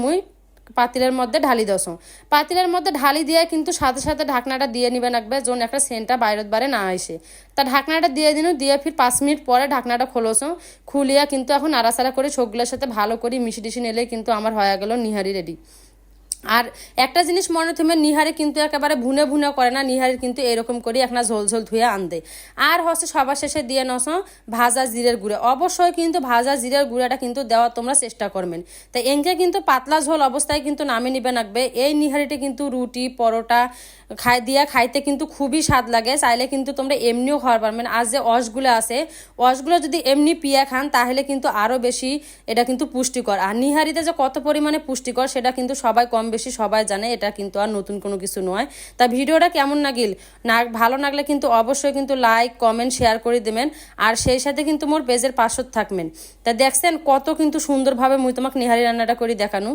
মুই পাতিলের মধ্যে ঢালি দোসো। পাতিলের মধ্যে ঢালি দিয়ে কিন্তু সাথে সাথে ঢাকনাটা দিয়ে নিবে রাখবে, যখন একটা সেন্টটা বাইরত বারে না আসে। তা ঢাকনাটা দিয়ে দিন, দিয়ে ফির 5 মিনিট পরে ঢাকনাটা খোলোছো। খুলিয়া কিন্তু এখন নাড়াচাড়া করে সবগুলোর সাথে ভালো করে মিশি টিশি নিলেই কিন্তু আমার হয়ে গেল নিহারি রেডি। আর একটা জিনিস মনে তুমি, নিহারি কিন্তু একেবারে ভুনে ভুনে করে না, নিহারি কিন্তু এরকম করে একটা ঝোল ঝোল ধুয়ে আনদে। আর হচ্ছে সবার শেষে দিয়ে নসো ভাজা জিরের গুঁড়া। অবশ্যই কিন্তু ভাজা জিরের গুঁড়াটা কিন্তু দেওয়ার তোমরা চেষ্টা করবেন। তাই এনকে কিন্তু পাতলা ঝোল অবস্থায় কিন্তু নামে নিবে রাখবে। এই নিহারিটা কিন্তু রুটি পরোটা খাইতে কিন্তু খুবই স্বাদ লাগে। চাইলে কিন্তু তোমরা এমনিও খাওয়ার পারবেন। আর যে অসগুলো আছে, অসগুলো যদি এমনি পিয়া খান তাহলে কিন্তু আরও বেশি এটা কিন্তু পুষ্টিকর। আর নিহারিতে যে কত পরিমাণে পুষ্টিকর সেটা কিন্তু সবাই কম বেশি সবাই জানে, এটা কিন্তু আর নতুন কোনো কিছু নয়। তা ভিডিওটা কেমন লাগিল না, ভালো লাগলে কিন্তু অবশ্যই কিন্তু লাইক কমেন্ট শেয়ার করে দেবেন। আর সেই সাথে কিন্তু মোর পেজের পাশে থাকবেন। তা দেখছেন কত কিন্তু সুন্দরভাবে মুই তোমাকে নিহারি রান্নাটা করে দেখানো।